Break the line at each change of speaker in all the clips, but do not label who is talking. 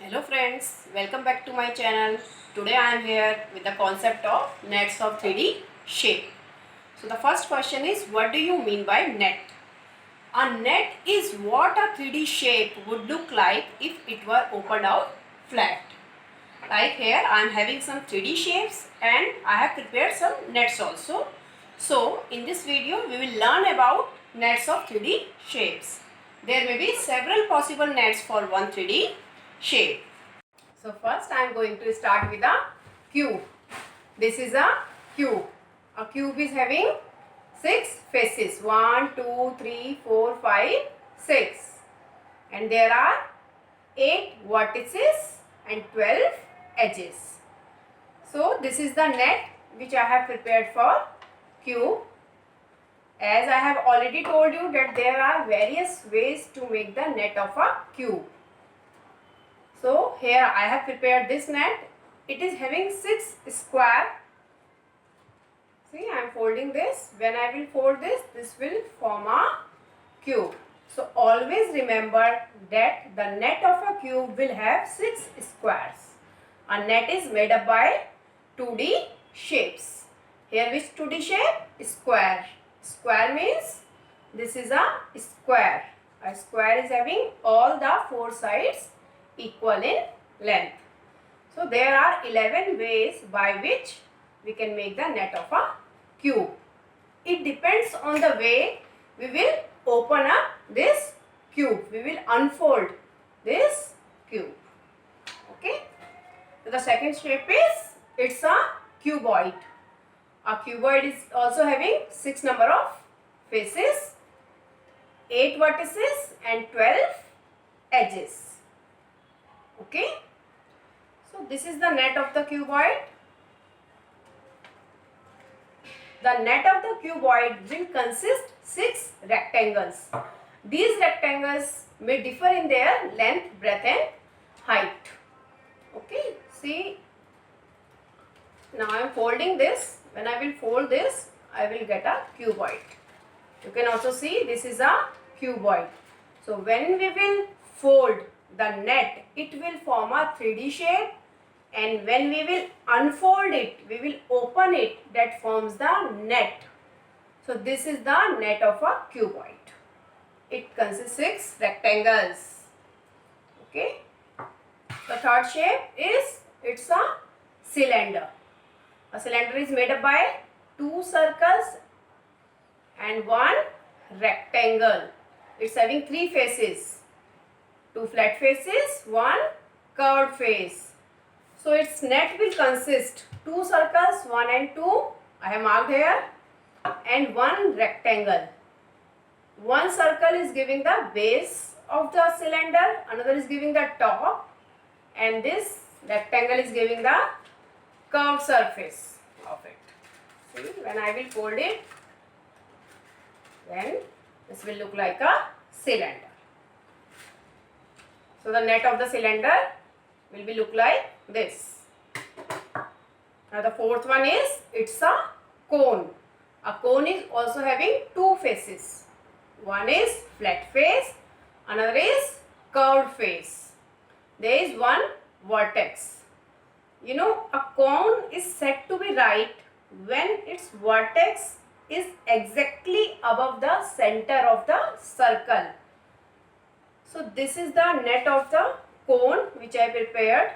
Hello friends, welcome back to my channel. Today I am here with the concept of nets of 3D shape. So the first question is, what do you mean by net? A net is what a 3D shape would look like if it were opened out flat. Like here I am having some 3D shapes and I have prepared some nets also. So in this video we will learn about nets of 3D shapes. There may be several possible nets for one 3D shape. So first I am going to start with a cube. This is a cube. A cube is having 6 faces. 1, 2, 3, 4, 5, 6. And there are 8 vertices and 12 edges. So this is the net which I have prepared for cube. As I have already told you that there are various ways to make the net of a cube. So here I have prepared this net. It is having 6 square. See, I am folding this. When I will fold this, this will form a cube. So always remember that the net of a cube will have 6 squares. A net is made up by 2D shapes. Here which 2D shape? Square. Square means this is a square. A square is having all the 4 sides equal in length. So there are 11 ways by which we can make the net of a cube. It depends on the way we will open up this cube. We will unfold this cube. Okay. So the second shape is, it's a cuboid. A cuboid is also having 6 number of faces, 8 vertices and 12 edges. Okay. So this is the net of the cuboid. The net of the cuboid will consist 6 rectangles. These rectangles may differ in their length, breadth and height. Okay. See, now I am folding this. When I will fold this, I will get a cuboid. You can also see this is a cuboid. So when we will fold the net, it will form a 3D shape, and when we will unfold it, we will open it, that forms the net. So this is the net of a cuboid. It consists 6 rectangles. Okay. The third shape is, it's a cylinder. A cylinder is made up by 2 circles and 1 rectangle. It's having 3 faces. 2 flat faces, 1 curved face. So its net will consist 2 circles, 1 and 2, I have marked here, and 1 rectangle. 1 circle is giving the base of the cylinder, another is giving the top, and this rectangle is giving the curved surface of it. See, when I will fold it, then this will look like a cylinder. So the net of the cylinder will be look like this. Now the fourth one is, it's a cone. A cone is also having 2 faces. One is flat face, another is curved face. There is 1 vertex. You know, a cone is said to be right when its vertex is exactly above the center of the circle. So this is the net of the cone which I prepared.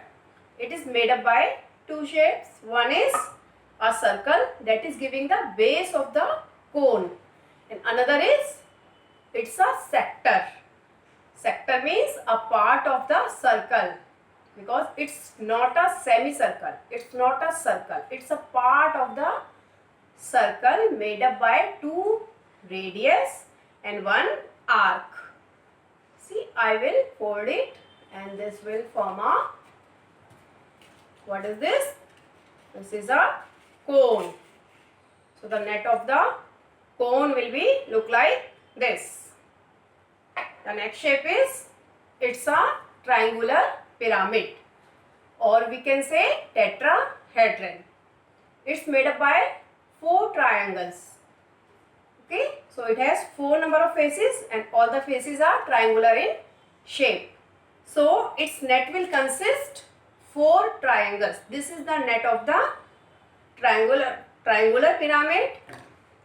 It is made up by 2 shapes. One is a circle that is giving the base of the cone, and another is, it's a sector. Sector means a part of the circle, because it's not a semicircle. It's not a circle. It's a part of the circle made up by 2 radius and 1 arc. See, I will fold it and this will form a, what is this? This is a cone. So the net of the cone will be look like this. The next shape is, it's a triangular pyramid, or we can say tetrahedron. It's made up by 4 triangles. Okay, so it has 4 number of faces and all the faces are triangular in shape. So its net will consist 4 triangles. This is the net of the triangular pyramid.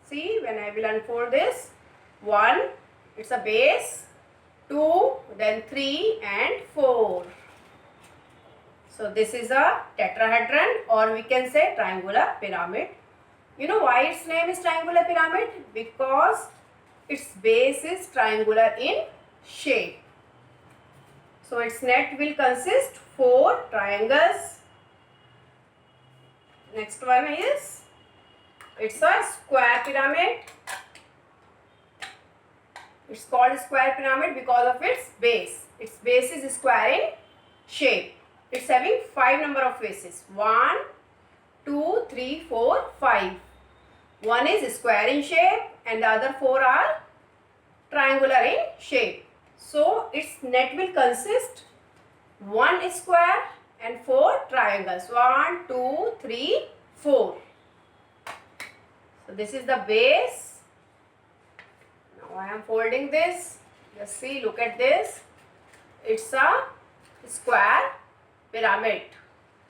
See, when I will unfold this, 1, it's a base, 2, then 3 and 4. So this is a tetrahedron, or we can say triangular pyramid. You know why its name is triangular pyramid? Because its base is triangular in shape. So its net will consist 4 triangles. Next one is, it's a square pyramid. It's called square pyramid because of its base. Its base is square in shape. It's having 5 number of faces. 1, 2, 3, 4, 5. One is square in shape and the other 4 are triangular in shape. So its net will consist 1 square and 4 triangles. 1, 2, 3, 4. So this is the base. Now I am folding this. Just see, look at this. It's a square pyramid.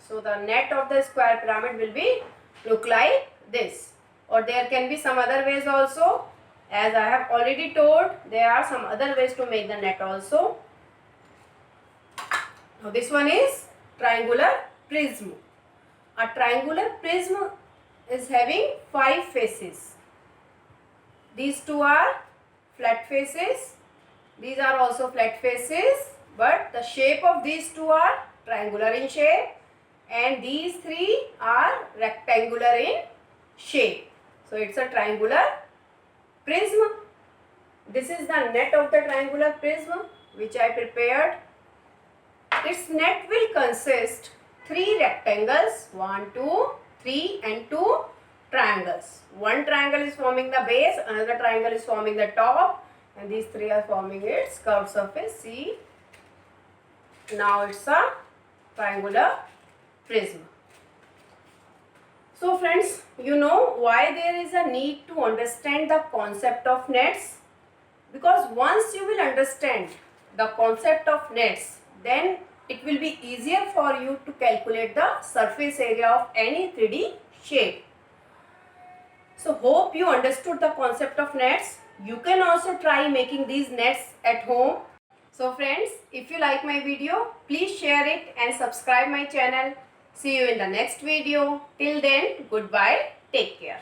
So the net of the square pyramid will be look like this. Or there can be some other ways also. As I have already told, there are some other ways to make the net also. Now this one is triangular prism. A triangular prism is having 5 faces. These 2 are flat faces. These are also flat faces, but the shape of these 2 are triangular in shape, and these 3 are rectangular in shape. So it's a triangular prism. This is the net of the triangular prism which I prepared. Its net will consist 3 rectangles, 1, 2, 3 and 2 triangles. One triangle is forming the base, another triangle is forming the top, and these 3 are forming its curved surface. See, now it's a triangular prism. So friends, you know why there is a need to understand the concept of nets? Because once you will understand the concept of nets, then it will be easier for you to calculate the surface area of any 3D shape. So hope you understood the concept of nets. You can also try making these nets at home. So friends, if you like my video, please share it and subscribe my channel. See you in the next video. Till then, goodbye. Take care.